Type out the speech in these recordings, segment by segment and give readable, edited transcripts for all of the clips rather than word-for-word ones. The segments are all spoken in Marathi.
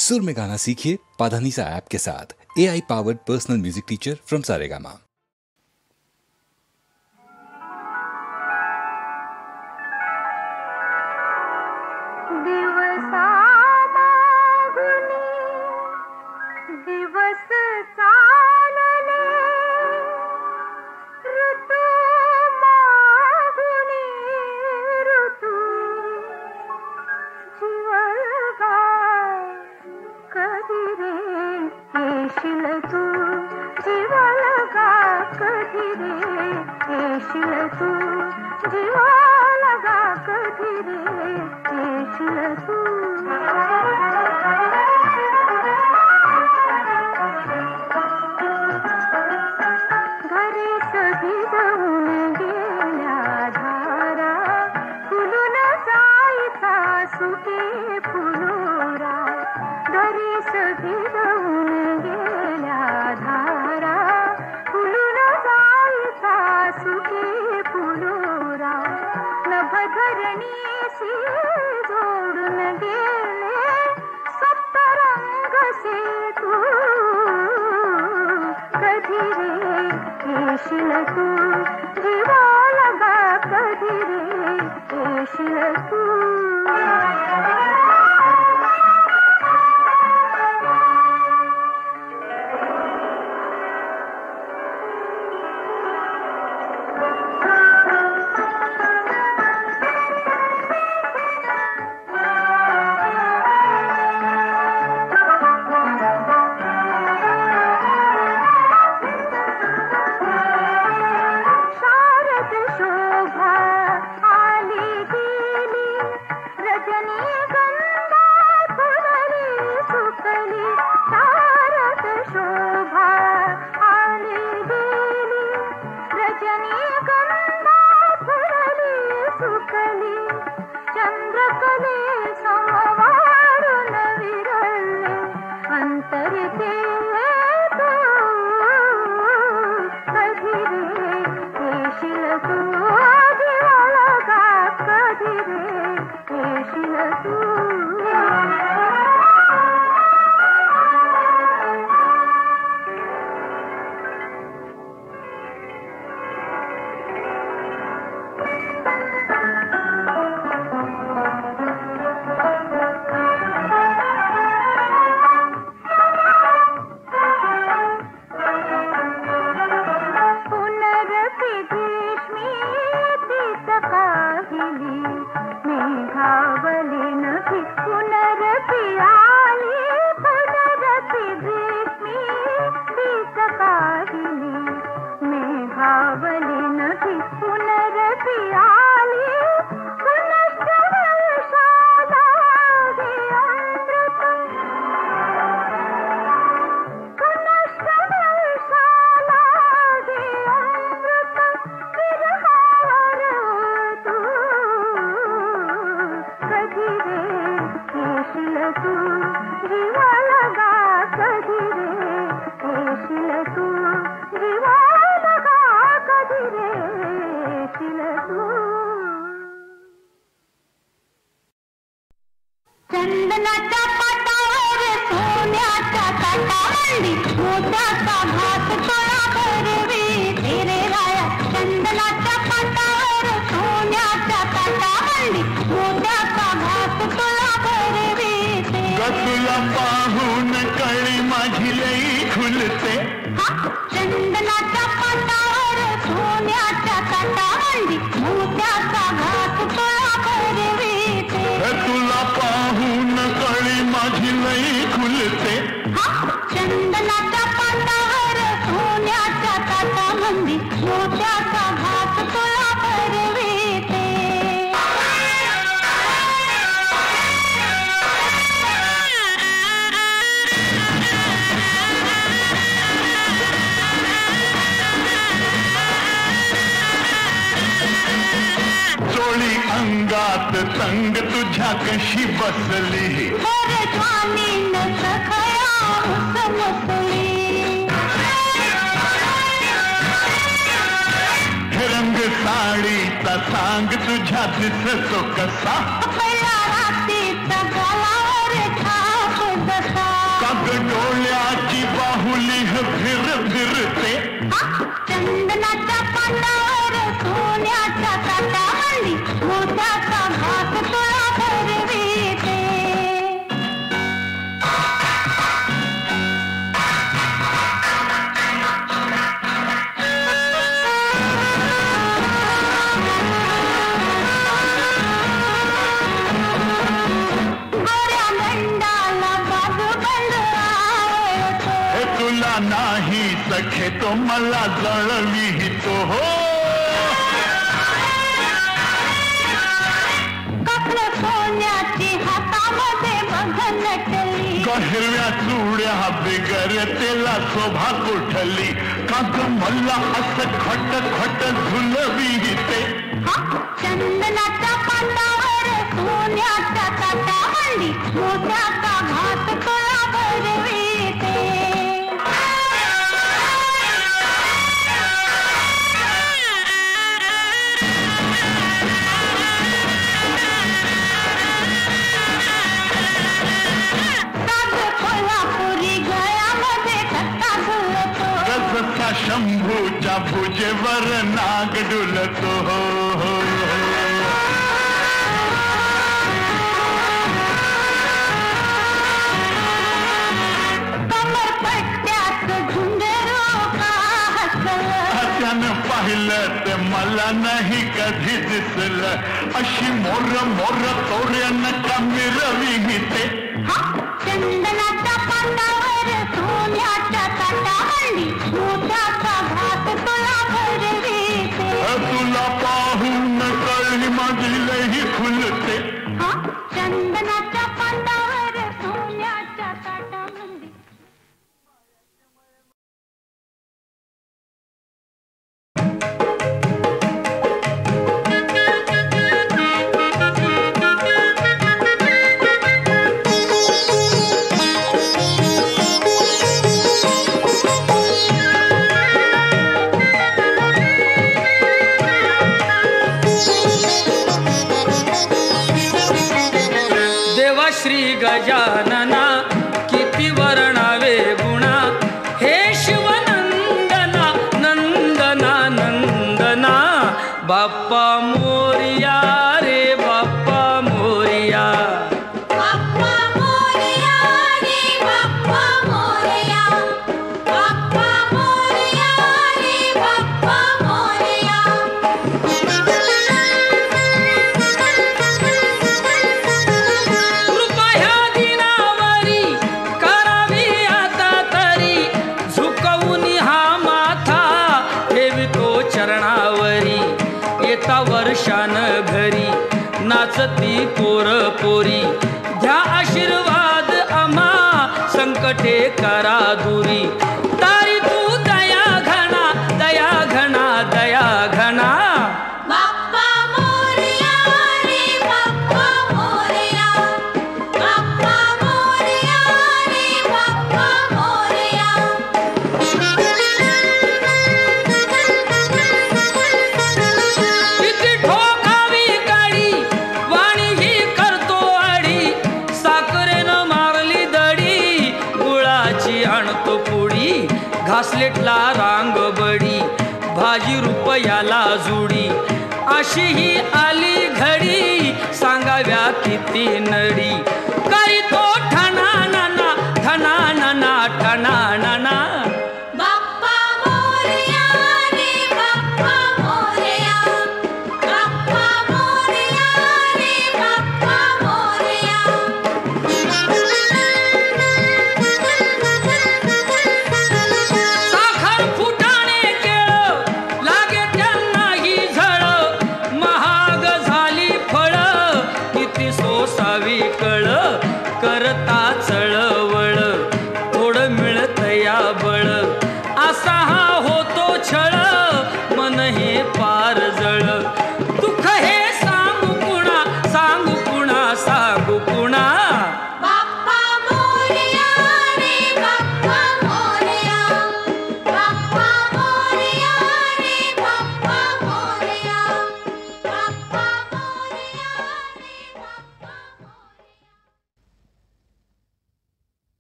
सुर में गाना सीखिए पाधानीसा ऐप के साथ। AI powered personal music teacher from Saregama. संग तुझ्या कशी बसली रंग साडीचा सांग तुझ्या दिसतो कसा पहिला रात्रीचा गालावर छाप फुलते. चंदनाच्या पाटावर सोन्याच्या ताटावली मोत्याचा घास तुला भरविते. गोऱ्या मेंढाला बाजूबंद आवडतो. हे तुला नाही सखे तो मला जळवितो. हो कसलं सोन्याची हातामध्ये बघ नटली. हिरव्या चुड्या बिगर तेला शोभा कुठली. काग मला असं खट खट झुलविते. चंदनाच्या पाटावर सोन्याच्या ताटावली मोत्याचा घास तुला भरविते. साग कोल्हापुरी गळ्यामध्ये ठसका झुलतो. जसा शंभूच्या भुजेवर नाग डुलतो. हो हो कमरपट्ट्यात झुंजरो का हसलं. त्यानं पाहिलं ते मला नाही कधी दिसलं. अशी मोर मोर तोऱ्यानं का मिरविते. चंदनाच्या पाटावर सोन्याच्या ताटावली मोत्याचा घास तुला भरविते. तुला पाहून कळली माझी लई फुलते. चंदनाच्या पाटावर सोन्याच्या ताटावली. देवा श्री गजानना किती वर्णावे गुणा. हे शिवनंदना नंदना नंदना. बाप्पा मोरिया रे बाप्पा मोरिया. बाप्पा मोरया रे बाप्पा मोरया. बाप्पा मोरया रे बाप्पा मोरया. कृपा ह्या दिनावरी करावी आता तरी. झुकवून हा माथा ठेवितो चरणावरी. येता वर्षान घरी नाचती पोर पोरी. घ्या आशीर्वाद आम्हा संकटे करा दुरी. तारी तू दया घना दया घना दया घना. बाप्पा मोरया रे बाप्पा मोरया. बाप्पा मोरया रे बाप्पा मोरया. किती ठोकावी काडी वाणी ही करतो आडी. साखरेनं मारली दडी गुळाची आणतो पुडी. घासलेटला रांग बडी भाजी रुपयाला जुडी. अशी ही आली घडी सांगाव्या किती नडी. करी तो ठणा नाना ठणा नाना ठणा नाना.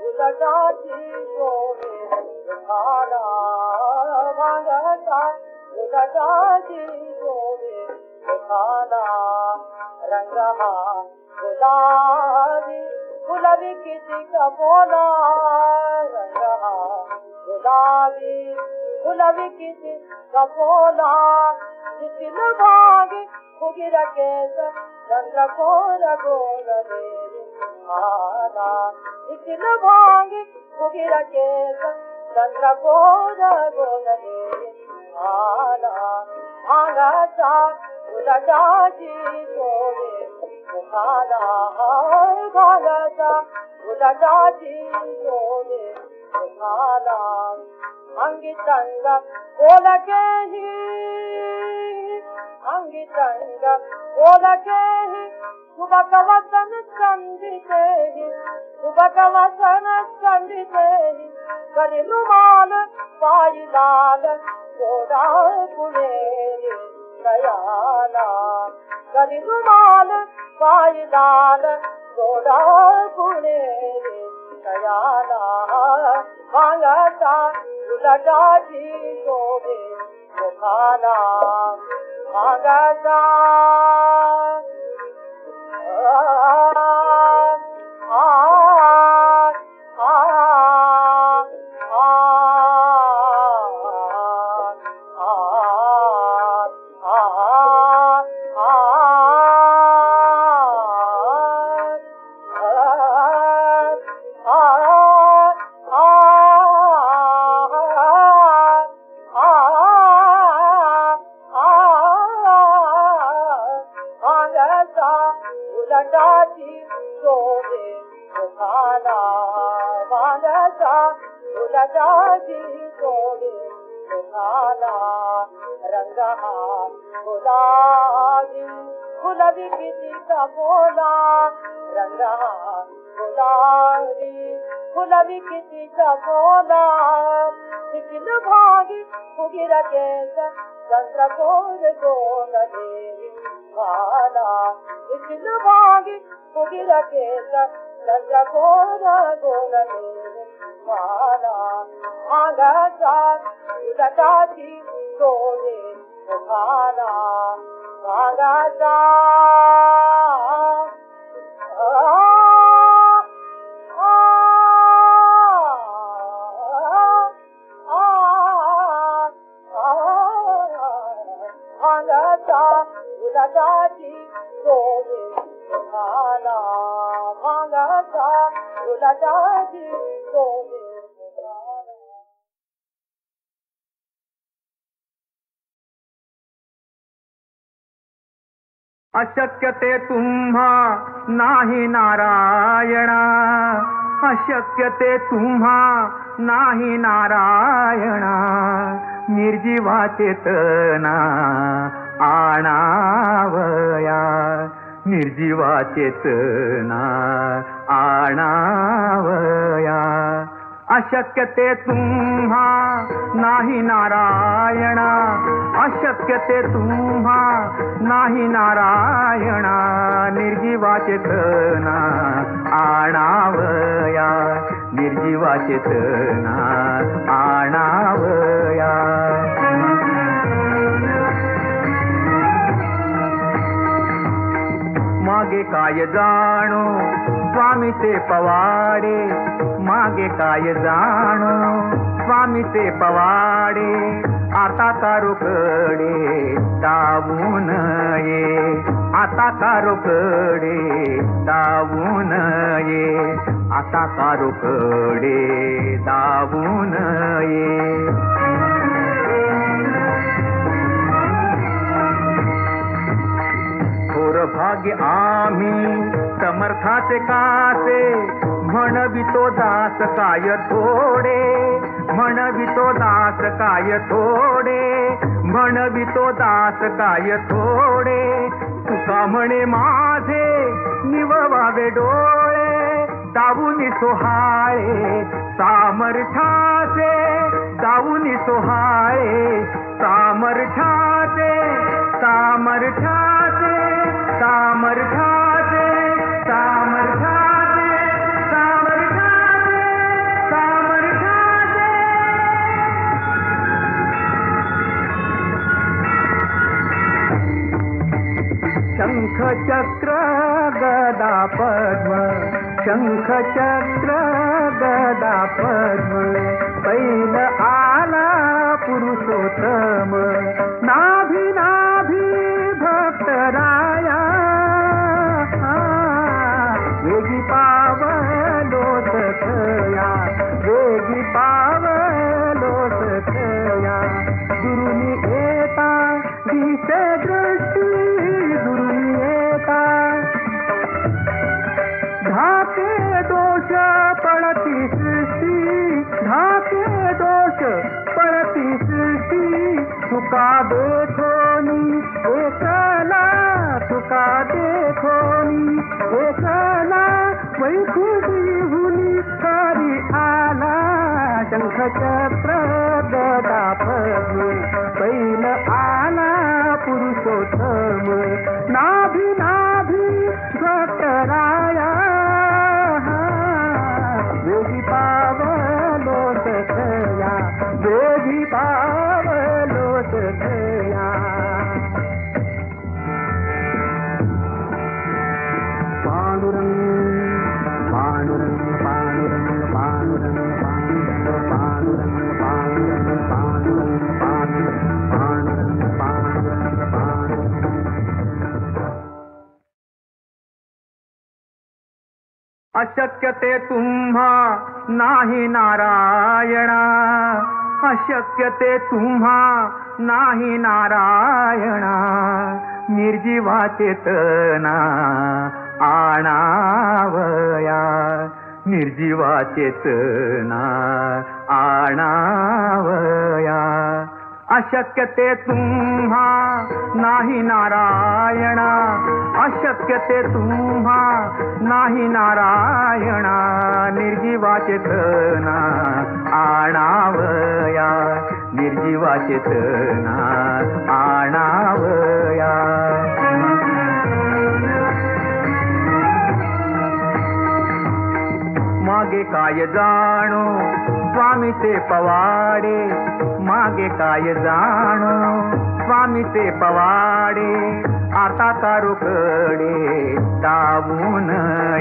उलटाची शोभे सुखाला भांगाचा उलटाची शोभे सुखाला रंग हा गुलाबी गुलाबी किती कपोला रंग हा गुलाबी गुलाबी किती कपोला जितील भागी फुगिर केस चंद्रकोर गोल देवी आला जितील भागी फुगिर केस चंद्रकोर गोल देवी आला भांगाचा उलटाची शोभे सुखाला भांगाचा उलटाची शोभे सुखाला अंगी तंग ओलकेही अंगी तंग ओलकेही सुबक वसन संधितेही सुबक वसन संधितेही करी रुमाल पायी लाल सोडा पुणेरी कयाला करी रुमाल पायी लाल सोडा पुणेरी कयाला भांगाचा उलटाची शोभे सुखाला भांगाचा उलटाची शोभे सुखाला भांगाचा उलटाची शोभे सुखाला रंग हा गुलाबी गुलाबी किती कपोला रंग हा गुलाबी गुलाबी किती कपोला जितील भागी फुगिर केस चंद्रकोर गोल देवी भाला जितील भागी फुगिर केस चंद्रकोर गोल देवी भाला भांगाचा उलटाची शोभे सुखाला भांगाचा भांगाचा उलटाची शोभे सुखाला भांगाचा उलटाची शोभे सुखाला अशक्य ते तुम्हा नाही नारायणा अशक्य ते तुम्हा नाही नारायणा निर्जीवा चेतना आणावया निर्जीवा चेतना आणावया अशक्य ते तुम्हा नाही नारायणा अशक्य ते तुम्हा नाही नारायणा निर्जीवा चेतना आणावया निर्जीवा चेतना आणावया मागे काय जाणो स्वामीचे पवाडे मागे काय जाणो स्वामीचे पवाडे आता कारोकडे दाबून ये आता कारोकडे दाबून ये आता कारोकडे दाबून ये थोर भाग्य आम्ही समर्थाचे कासे म्हणवितो दास काय थोडे म्हणवितो दास काय थोडे म्हणवितो दास काय थोडे तुका म्हणे माझे निववावे डोळे दावूनी सोहाळे सामर्थ्याचे दावूनी सोहाळे सामर्थ्याचे सामर्थ्याचे सामर्थ्याचे सामर्थ्याचे सामर्थ्याचे शंख चक्र गदा पद्म शंख चक्र गदा पद्म पैल आला पुरुषोत्तम नाभी नाभी भक्तराया वेगी पावलो सखया वेगी पावलो सखया दुरुनी येता दिसे दृष्टी दुरुनी येता धाके दोष पडती सृष्टी धाके दोष पडती सृष्टी तुका देखोनी एकला तुका देखोनी एकला वैकुंठी हुनी हरी आला शंख चक्र गदा पद्म पैल आला पुरुषोत्तम नाभी नाभी भक्तराया वेगी पावलो सखया वेगी पावलो सखया पांडुरंग पांडुरंग पांडुरंग पांडुरंग पांडुरंग पांडुरंग पांडुरंग पांडुरंग पांडुरंग पांडुरंग अशक्य ते तुम्हा नाही नारायणा अशक्य ते तुम्हा नाही नारायणा निर्जीवाचे तना आणावया निर्जीवाचे तना आणावया अशक्य ते तुम्हा नाही नारायणा अशक्य ते तुम्हा नाही नारायणा निर्जीवाचे तना आणावया निर्जीवाचे तना आणावया मागे काय जाणो स्वामीचे पवाडे मागे काय जाणो स्वामीचे पवाडे आता कारोकडे दावून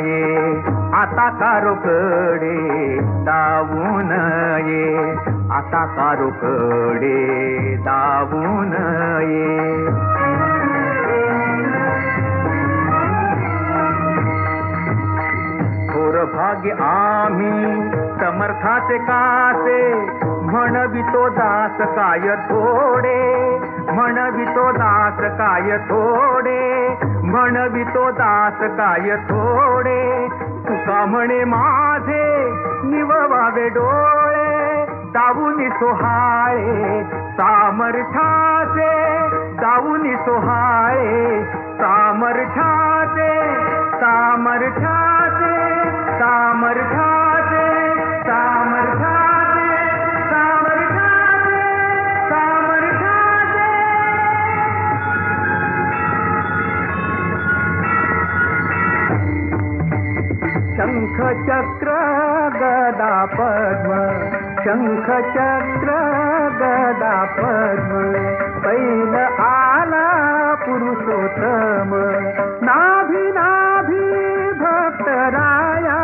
ये आता कारोकडे दावून ये आता कारोकडे दावून ये थोर भाग्य आम्ही समर्थाचे कासे म्हणवितो दास काय थोडे म्हणवितो दास काय थोडे म्हणवितो दास काय थोडे तुका म्हणे माझे निववावे डोळे दावूनी सोहाळे सामर्थाचे दावूनी सोहाळे सामर्थाचे सामर्थाचे सामर्थाचे सामर्थाचे सामर्थाचे सामर्थाचे शंख चक्र गदा पद्म शंख चक्र गदा पद्म पैल आला पुरुषोत्तम नाभी नाभी भक्तराया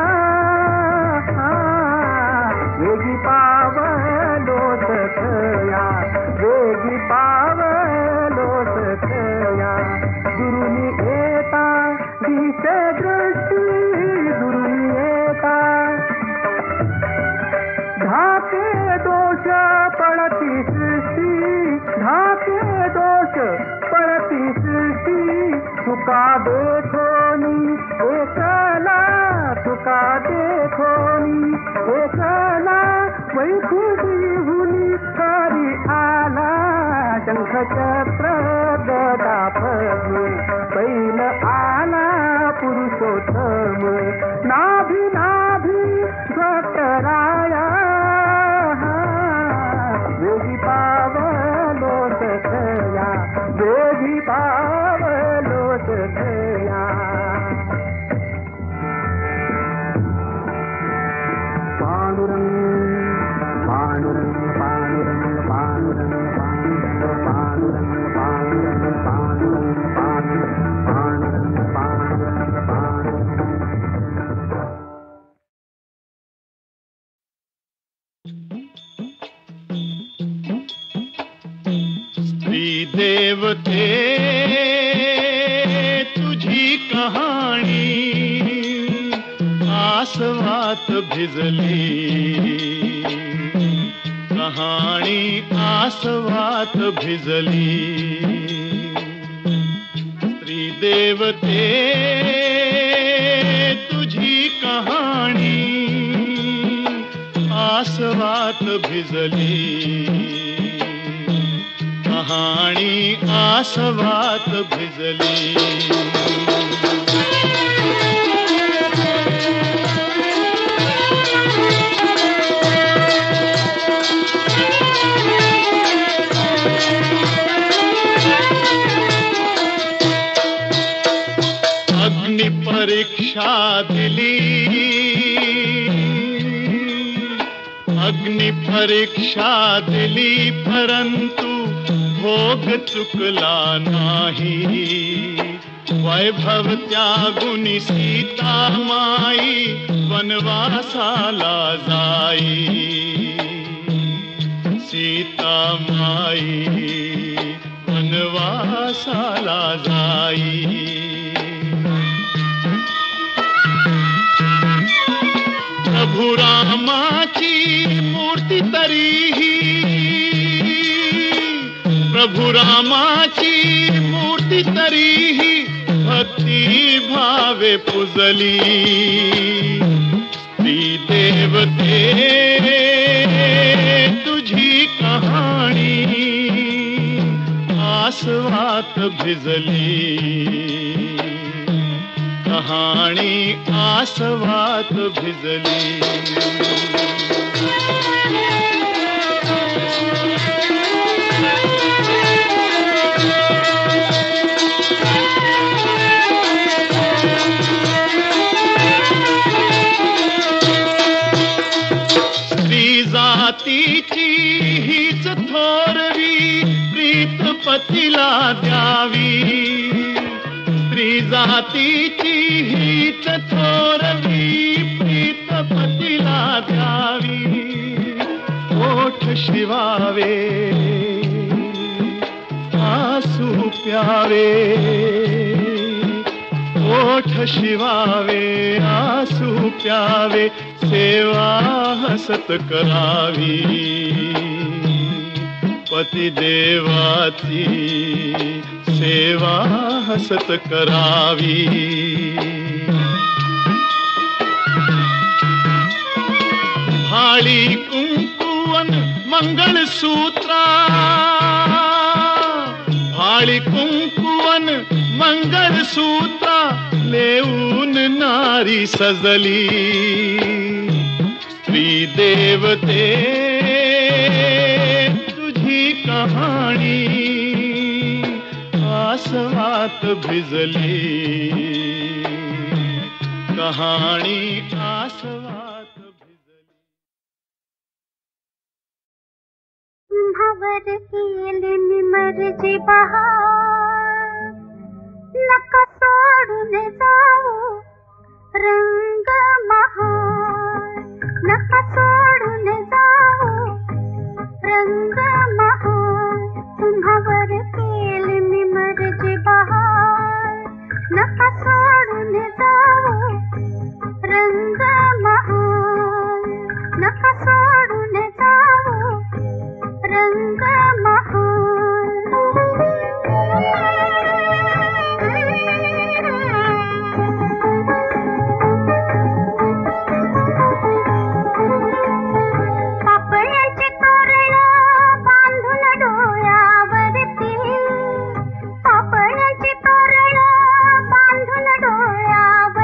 वेगी पावलो सखया वेगी पावलो सखया दुरुनी येता दिसे दृष्टी दुरुनी येता धाके दोष पडती सृष्टी धाके दोष पडती सृष्टी तुका देखोनी एकला तुका देखोनी एकला वैकुंठी हुनी हरी आला शंख चक्र गदा पद्म पैल आला पुरुषोत्तम नाभी नाभी भक्तराया वेगी पावलो सखया वेगी पावलो सखया पांडुरंग पांडुरंग पांडुरंग पांडुरंग पांडुरंग पांडुरंग पांडुरंग पांडुरंग पांडुरंग देवते तुझी कहाणी आसवात भिजली, कहाणी आसवात भिजली. स्त्री देवते तुझी कहाणी आसवात भिजली, कहाणी आसवात भिजली. अग्नि परीक्षा दिली, अग्नि परीक्षा दिली, परंतु भोग चुकला नाही. वैभव त्यागुनी सीता माई वनवासाला जाई, सीता माई वनवासाला जाई. प्रभु रामाची मूर्ती तरीही, प्रभु रामाची मूर्ती तरीही भक्ती भावे पुजली. स्त्री देवते तुझी कहाणी आसवात भिजली, कहाणी आसवात भिजली. स्त्री जातीची हीच थोरवी प्रीत पतीला द्यावी. स्त्री जातीची हीच थोरवी प्रीत पतीला द्यावी. ओठ शिवावे आसू प्यावे, ओठ शिवावे आसू प्यावे. सेवा हसत करावी, पती देवाची सेवा हसत करावी. भाळी कुंकुवन मंगळसूत्रा, भाळी कुंकुवन मंगळसूत्रा लेऊन नारी सजली. स्त्री देवते तुझी कहाणी आसवात भिजली, कहाणी आसवात भिजली. तुम्हावर केले मी मर्जी बहार, नका सोडून जाऊ रंग महार, नका सोडून जाऊ रंग महार. तुम्हावर केले मी मर्जी बहार, नका सोडून जाऊ रंग महार, नका सोडून जाऊ रंग पापळ्याचे तोरण बांधून डोळ्यावरती, पापळ्याचे तोरण बांधून डोळ्यावरती.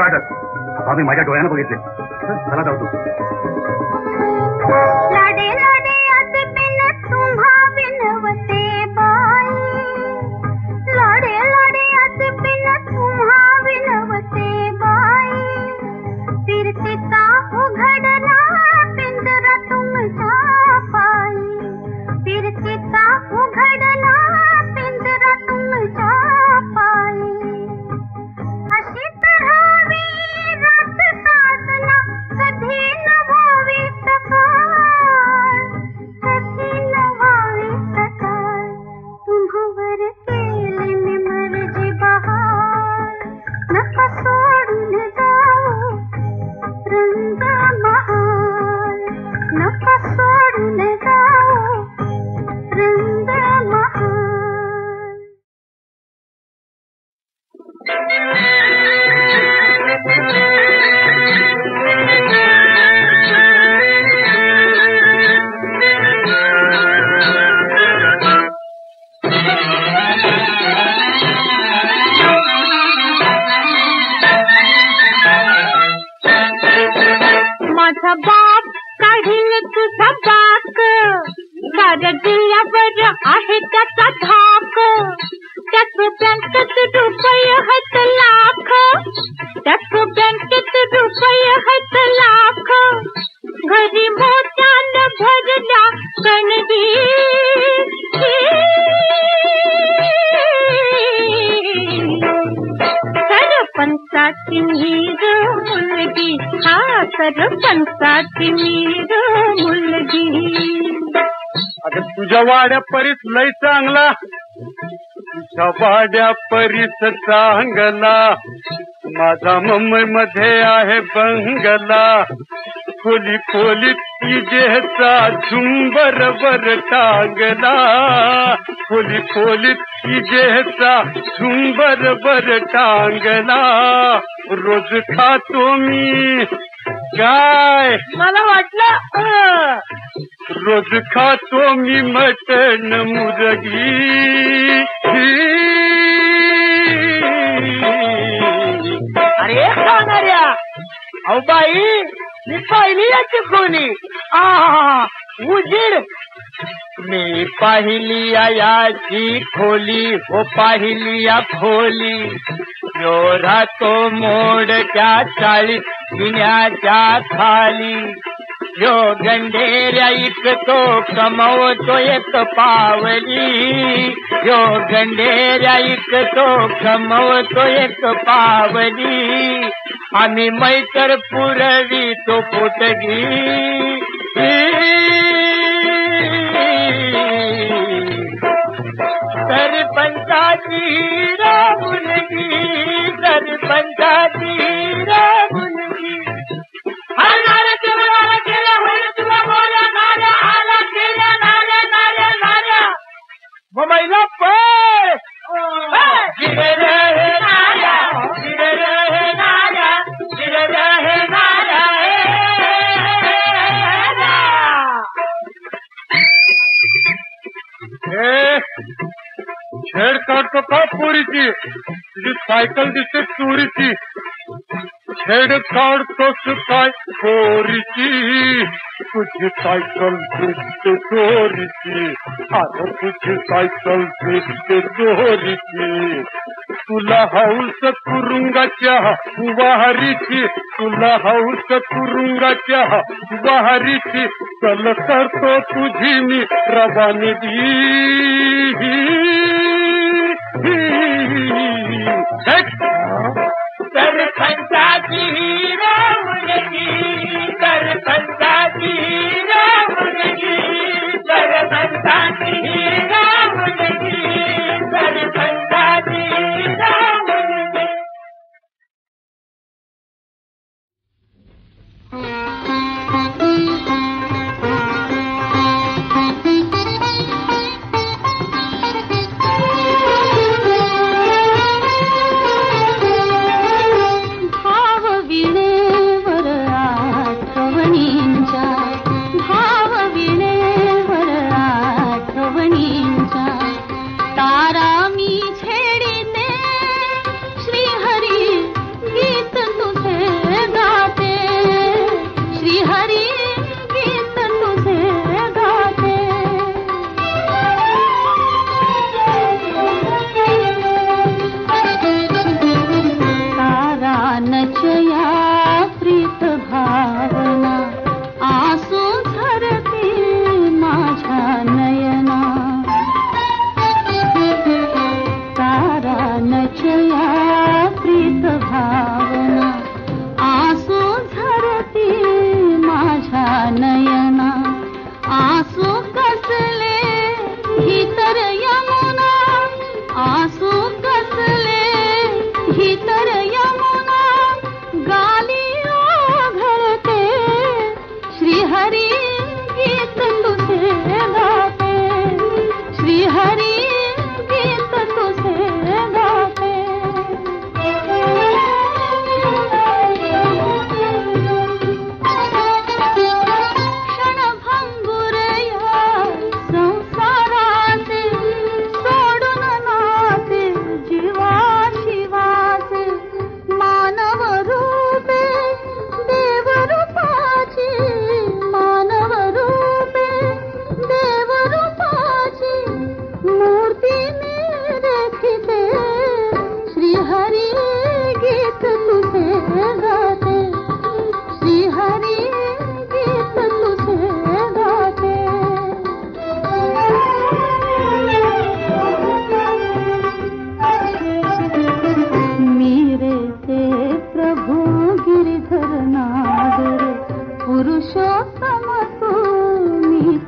राहतात. आम्ही माझ्या डोळ्यानं बघितले. चला जाऊ तू. लाडे लाडे असे बिन तुम्हा बिनवते बाई, लाडे लाडे असे बिन तुम्हा बिनवते बाई, फिरतीचा उघडला पिंजरा तुमच्या पायी, फिरतीचा उघडला पिंजरा तुमच्या पायी, अशी तरावी रात साजना कधी नवावी सकाळ, कधी नवावी सकाळ, तुम्हावर केले मी मर्जी बहार, नका सोडून जाऊ रंग महाल, नका सोडून जाऊ रंग महाल. माझा बाप काढील तुझा बाक, साऱ्या जिल्ह्यावर आहे त्याचा धाक, त्याच बँकेत रुपये आहेत लाख, त्याच बँकेत रुपये आहेत लाख, घरी मोत्यानं भरल्या कणगी, सरपंचाची मीर मुलगी, हा सरपंचाची मीर मुलगी. अगं तुझ्या वाड्या परीस लय चांगला, तुझ्या वाड्या परीस चांगला, माझा मुंबई मध्ये आहे बंगला, खोली खोलीत इजेचा झुंबर बर टांगला, खोली खोलीत इजेचा झुंबर बर टांगला, रोज खातो मी काय मला वाटलं रोज खातो मी मटण मुर्गी. अरे सांगणाऱ्या अहो बाई, मी पाहिली याची कोणी उजीड, मी पाहिली याची खोली, हो पाहिली या खोली, यो राहतो मोडच्या 40 पिण्याच्या खाली, यो गंढेऱ्या इकतो कमवतो एक पावली, यो गंढेऱ्या इकतो कमवतो एक पावली, आम्ही मैतर पुरवी तो पोटगी. सरपंचाची मुलगी, सरपंचाची मुलगी, मुंबईला छेड काढतो का पोरीची, तुझी सायकल दिसते चोरीची, छेड काढतोस काय पोरीची, तुझी सायकल दिसते चोरीची, अरे तुझी सायकल दिसते चोरीची, तुला हौस तुरुंगाच्या वाहरीची, तुला हौस तुरुंगाच्या वाहरीची, चल करतो तुझी मी रवानगी. सरपंचाची मुलगी, सरपंचाची मुलगी, सरपंचाची मुलगी, सरपंचाची मुलगी. भावविणेवर आठवणींच्या, भावविणेवर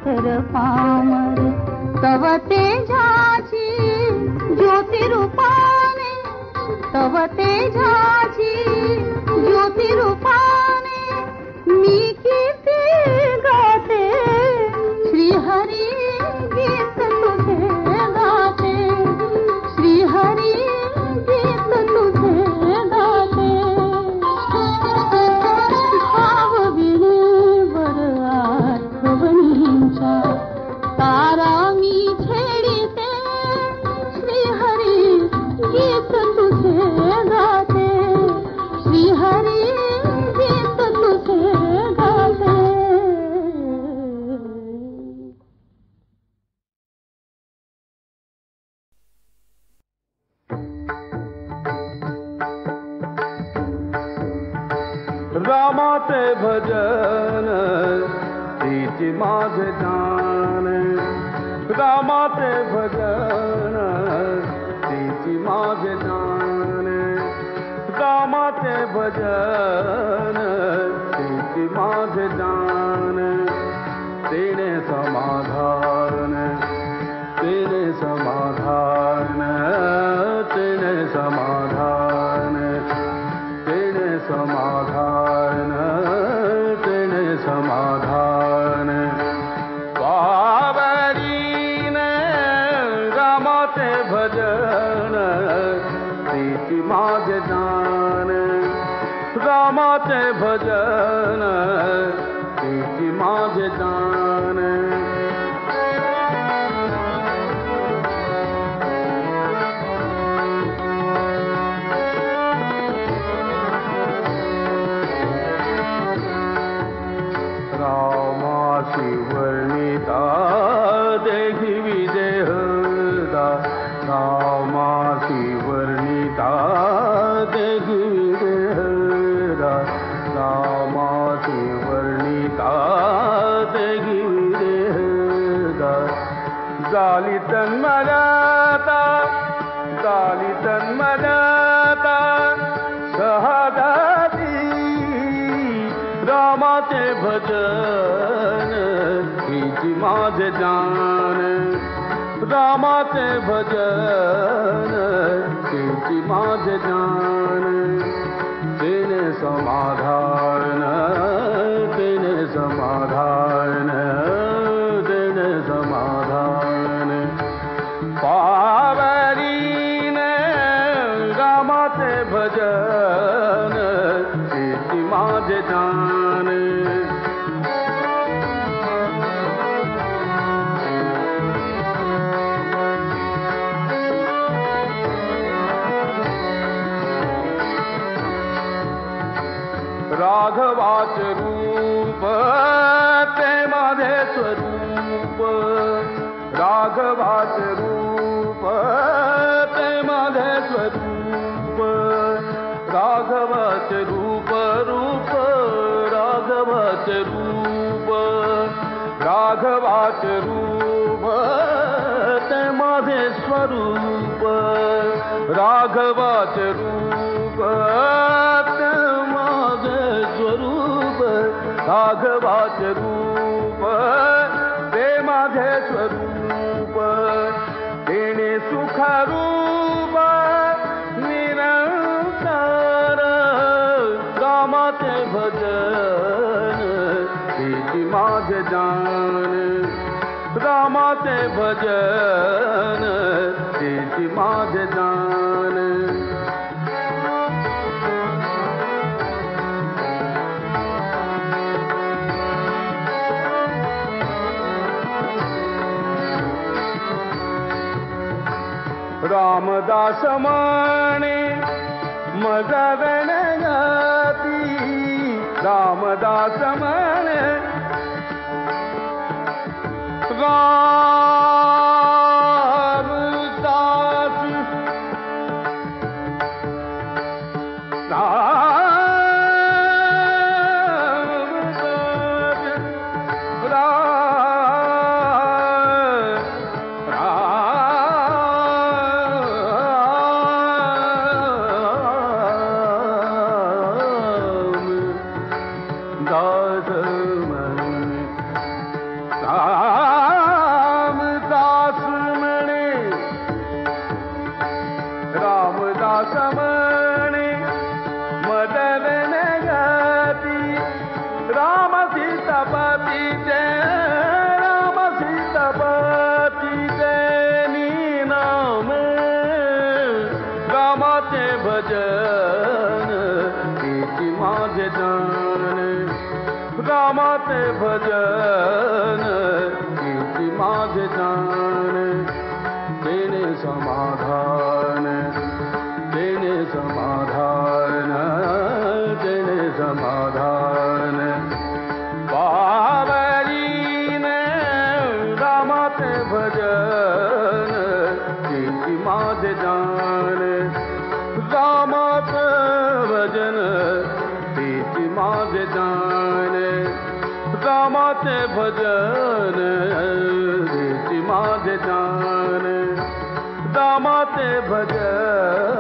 साखर पामर तव तेजाची ज्योती रूपाने तव तेजाची ज्योती रूपाने मी कीर्ती गाते श्रीहरी गीत तुझे गाते श्रीहरी गीत तुझे गाते भावविणीवर आठवणींच्या तारा मी छेडिते श्रीहरी गीत तुझे गाते श्रीहरी गीत तुझे गाते. रामाचे भजन तिची माझे जान रामाचे भजन तिची माझे जान रामाचे भजन तिची माझे जान तेने समाधान तेने समाधान तेने समाधान तेने समाधान तेने समाधान पावरीन रामाचे भजन तिची माझे जान रामाचे भजन तिची माझे जान रामाशी वर्णिता देहि विदेहदा रामाशी वर्णिता देहि विदेहदा रामाशी वर्णिता देहि विदेहदा झाली तन्मयता झाली तन्मयता शहादाती रामाचे भजन हिची माझे जान रामाचे भजन हिची माझे जान तेने समाधान तेने समाधान तेने समाधान पावरीन रामाचे भजन हिची माझे जान राघवाचे रूप ते माझे स्वरूप राघवाचे रूप ते माझे स्वरूप राघवाचे रूप रूप राघवाचे रूप राघवाचे रूप ते माझे स्वरूप राघवाचे रूप ते माझे स्वरूप राघवाचे रूप ते माझे स्वरूप तेने सुखरूप निरंतर रामाचे भजन तिची माझे जान रामाचे भजन तिची माझे जान रामदास माने मजगण जाती रामदास माने रामदास दास मन भजन तिची माझे जाण रामाचे भजन तिची माझे जाण देणे समाधान देणे समाधान देणे समाधान पावरीने रामाचे भजन तिची माझे जाण रामाचे भजन तिची माझे जाण रामाचे भजन तिची माझे जाण रामाचे भजन